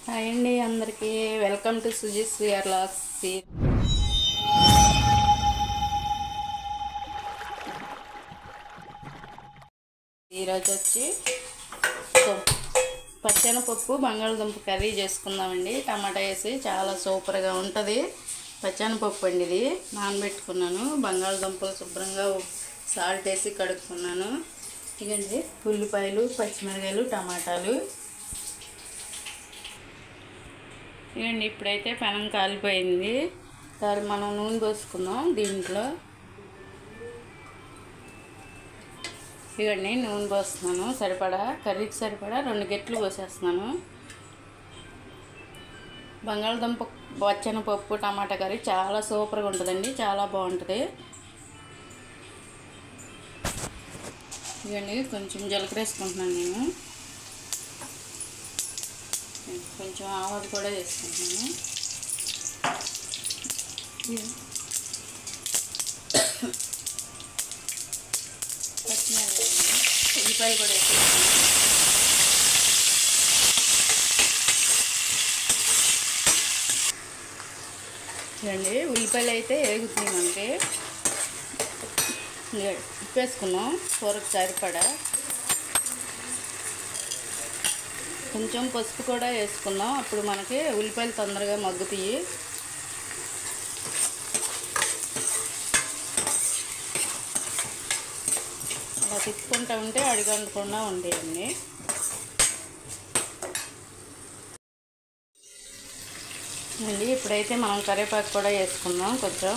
Hi అండి అందరికీ welcome to సుజిస్ VR lakhs. ఈరోజు వచ్చి పచ్చెనపప్పు బంగాళదుంప కర్రీ చేసుకుందామండి. టమాటా వేసి చాలా సూపర్గా ఉంటుంది. పచ్చెనపప్పు అండి, ఇది నానబెట్టుకున్నాను. బంగాళదుంపలు శుభ్రంగా సాల్ట్ వేసి కడుక్కున్నాను. ఇదండి ఉల్లిపాయలు, పచ్చిమిరకాయలు, టమాటాలు. ఇదండి ఇప్పుడైతే పెనం కాలిపోయింది. మనం నూనె పోసుకుందాం దీంట్లో. ఇవన్నీ నూనె పోస్తున్నాను సరిపడా, కర్రీకి సరిపడా 2 గెట్లు పోసేస్తున్నాను. బంగాళదుంప పచ్చెనపప్పు టమాటా కర్రీ చాలా సూపర్గా ఉంటుందండి, చాలా బాగుంటుంది. ఇవన్నీ కొంచెం జీలకర్ర వేసుకుంటున్నాను నేను. కొంచెం ఆవాలు కూడా వేసుకుంటున్నాను. ఉల్లిపాయలు కూడా వేసుకుంటున్నాను. చూడండి ఉల్లిపాయలు అయితే వేగుతున్నాయి మనకి. ఉప్పేసుకున్నాం కూరకు సరిపడా. కొంచెం పసుపు కూడా వేసుకున్నాం, అప్పుడు మనకి ఉల్లిపాయలు తొందరగా మగ్గుతాయి. అలా తిప్పుకుంటూ ఉంటే అడిగంటకుండా ఉండేయండి. మళ్ళీ ఇప్పుడైతే మనం కరివేపాకు కూడా వేసుకుందాం. కొంచెం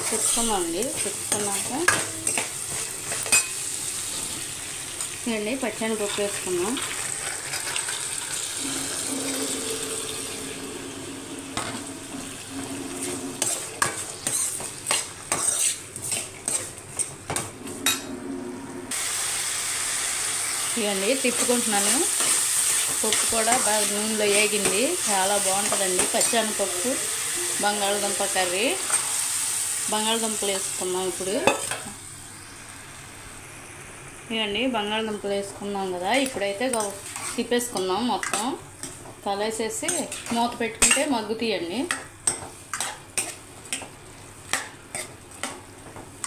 తిప్పుకుందామండి. తిప్పుకున్నాక ఇవన్నీ పచ్చెనపప్పు వేసుకున్నాం. ఇవన్నీ తిప్పుకుంటున్నాను. పప్పు కూడా బాగా నూనెలో వేగింది, చాలా బాగుంటుందండి పచ్చెనపప్పు బంగాళదుంప కర్రీ. బంగాళదుంపలు వేసుకున్నాం ఇప్పుడు. ఇవన్నీ బంగాళదుంపలు వేసుకున్నాం కదా, ఇప్పుడైతే తిప్పేసుకుందాం. మొత్తం కలేసేసి మూత పెట్టుకుంటే మగ్గుతాయండి.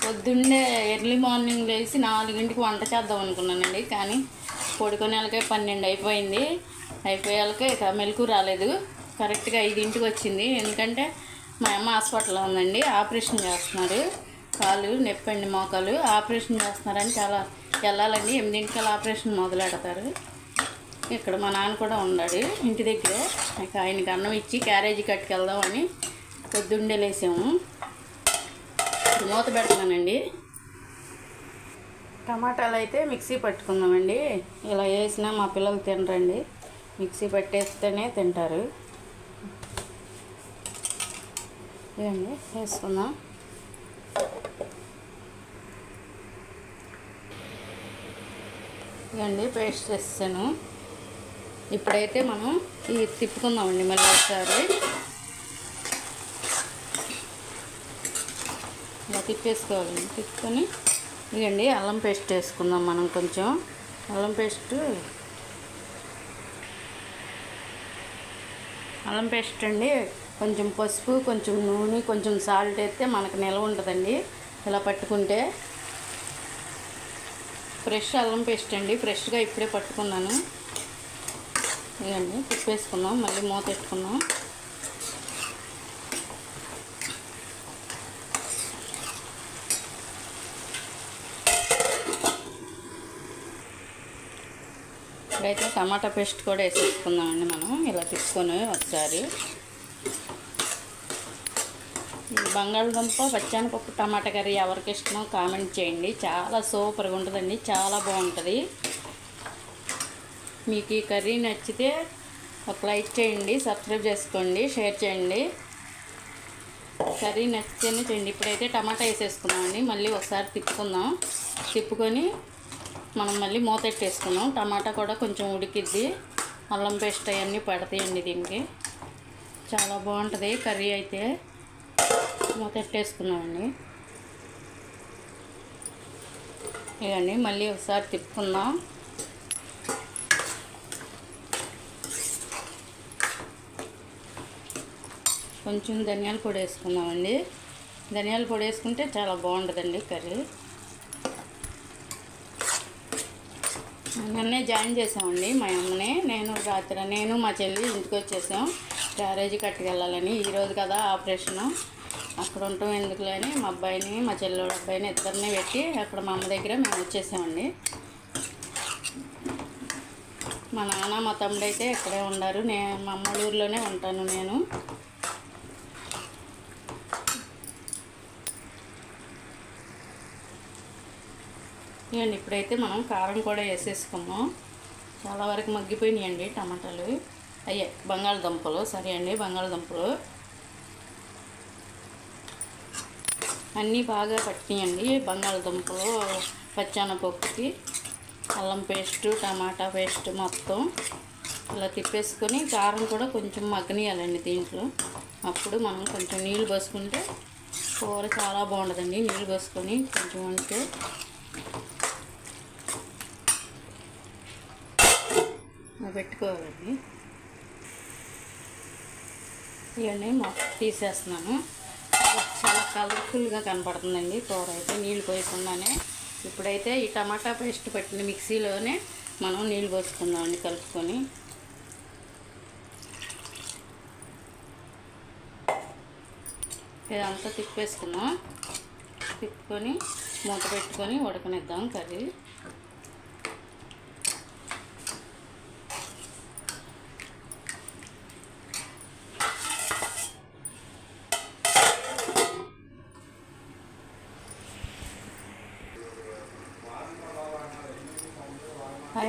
పొద్దున్నే ఎర్లీ మార్నింగ్ లేచి 4 వంట చేద్దాం అనుకున్నానండి, కానీ పడుకునేళ్ళకే 12 అయిపోయింది. అయిపోయాలకే ఇక మెలకు రాలేదు. కరెక్ట్గా 5 వచ్చింది. ఎందుకంటే మా అమ్మ హాస్పిటల్లో ఉందండి, ఆపరేషన్ చేస్తున్నారు. కాలు నొప్పండి, మోకాలు ఆపరేషన్ చేస్తున్నారని చాలా వెళ్ళాలండి. 8 ఆపరేషన్ మొదలెడతారు. ఇక్కడ మా నాన్న కూడా ఉన్నాడు ఇంటి దగ్గరే. ఇక ఆయనకి అన్నం ఇచ్చి క్యారేజీ కట్టుకెళ్దామని పొద్దున్నే లేసాము. మూత పెడుతున్నానండి. టమాటాలు అయితే మిక్సీ పట్టుకుందామండి. ఇలా వేసినా మా పిల్లలు తినరండి, మిక్సీ పట్టేస్తేనే తింటారు. ఇవన్నీ వేసుకుందాం. ఇవన్నీ పేస్ట్ చేస్తాను. ఇప్పుడైతే మనం ఇది తిప్పుకుందామండి మళ్ళీ ఒకసారి. ఇలా తిప్పేసుకోవాలండి. తిప్పుకొని ఇదండి అల్లం పేస్ట్ వేసుకుందాం మనం. కొంచెం అల్లం పేస్ట్ అండి. కొంచెం పసుపు, కొంచెం నూనె, కొంచెం సాల్ట్ వేస్తే మనకు నిల్వ ఉంటుందండి. ఇలా పట్టుకుంటే ఫ్రెష్ అల్లం పేస్ట్ అండి, ఫ్రెష్గా ఇప్పుడే పట్టుకున్నాను. ఇవన్నీ తిప్పేసుకుందాం, మళ్ళీ మూత పెట్టుకుందాం. ఇప్పుడైతే టమాటా పేస్ట్ కూడా వేసేసుకుందామండి మనం. ఇలా తీసుకొని ఒకసారి బంగాళదుంప పచ్చెనపప్పు టమాటా కర్రీ ఎవరికి ఇష్టమో కామెంట్ చేయండి. చాలా సూపర్గా ఉంటుందండి, చాలా బాగుంటుంది. మీకు ఈ కర్రీ నచ్చితే ఒక లైక్ చేయండి, సబ్స్క్రైబ్ చేసుకోండి, షేర్ చేయండి. కర్రీ నచ్చితేనే చేయండి. ఇప్పుడైతే టమాటా వేసేసుకుందామండి. మళ్ళీ ఒకసారి తిప్పుకొని మనం మళ్ళీ మూత పెట్టేసుకుందాం. టమాటా కూడా కొంచెం ఉడికిద్ది, అల్లం పేస్ట్ అవన్నీ పడతాయండి దీనికి. చాలా బాగుంటుంది కర్రీ అయితే. మూత పెట్టేసుకున్నామండి. ఇవన్నీ మళ్ళీ ఒకసారి తిప్పుకుందాం. కొంచెం ధనియాల పొడి వేసుకుందామండి. ధనియాల పొడి వేసుకుంటే చాలా బాగుంటుందండి కర్రీ. నిన్నే జాయిన్ చేసామండి మా అమ్మని. నేను మా చెల్లి ఇంటికి వచ్చేసాం క్యారేజీ కట్టుకెళ్ళాలని. ఈరోజు కదా ఆపరేషను, అక్కడ ఉంటాం ఎందుకులే అని మా అబ్బాయిని మా చెల్లెళ్ళ అబ్బాయిని ఇద్దరిని పెట్టి అక్కడ మా అమ్మ దగ్గర మేము వచ్చేసామండి. మా నాన్న మా తమ్ముడు అయితే ఇక్కడే ఉన్నారు. మా అమ్మ ఊరిలోనే ఉంటాను నేను. ఇవ్వండి, ఇప్పుడైతే మనం కారం కూడా వేసేసుకున్నాం. చాలా వరకు మగ్గిపోయినాయండి టమాటాలు. బంగాళదుంపలు సరే అండి, బంగాళదుంపలు అన్నీ బాగా పట్టినాయండి. బంగాళదుంపలు, పచ్చెనపప్పుకి అల్లం పేస్టు, టమాటా పేస్ట్ మొత్తం ఇలా తిప్పేసుకొని కారం కూడా కొంచెం మగ్గనియాలండి దీంట్లో. అప్పుడు మనం కొంచెం నీళ్ళు పోసుకుంటే కూర చాలా బాగుంటుందండి. నీళ్ళు పోసుకొని కొంచెం ఉంటే పెట్టుకోవాలండి. ఇవన్నీ మొత్తం తీసేస్తున్నాను. చాలా కలర్ఫుల్గా కనపడుతుందండి కూర అయితే నీళ్ళు పోయకుండానే. ఇప్పుడైతే ఈ టమాటా పేస్ట్ పట్టిన మిక్సీలోనే మనం నీళ్ళు పోసుకుందామండి కలుపుకొని. ఇదంతా తిప్పేసుకుందాం. తిప్పుకొని మూత పెట్టుకొని ఉడకనిద్దాం కర్రీ.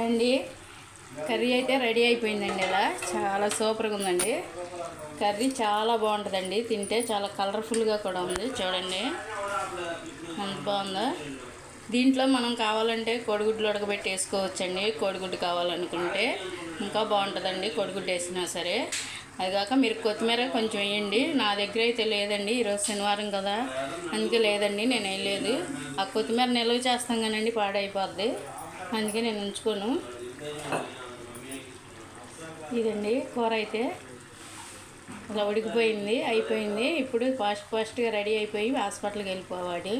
అండి కర్రీ అయితే రెడీ అయిపోయిందండి. ఇలా చాలా సూపర్గా ఉందండి కర్రీ. చాలా బాగుంటుందండి తింటే. చాలా కలర్ఫుల్గా కూడా ఉంది చూడండి ఎంత బాగుందో. దీంట్లో మనం కావాలంటే కోడిగుడ్లు ఉడకబెట్టి వేసుకోవచ్చండి. కోడిగుడ్డు కావాలనుకుంటే ఇంకా బాగుంటుందండి కోడిగుడ్డు వేసినా సరే. అదిగాక మీరు కొత్తిమీర కొంచెం వేయండి. నా దగ్గర అయితే లేదండి, ఈరోజు శనివారం కదా అందుకే లేదండి, నేను వేయలేదు. ఆ కొత్తిమీర నిల్వ చేస్తాం కానండి పాడైపోద్ది, అందుకే నేను ఉంచుకోను. ఇదండి కూర అయితే ఇలా ఉడికిపోయింది, అయిపోయింది. ఇప్పుడు ఫాస్ట్గా రెడీ అయిపోయి హాస్పిటల్కి వెళ్ళిపోవాలి.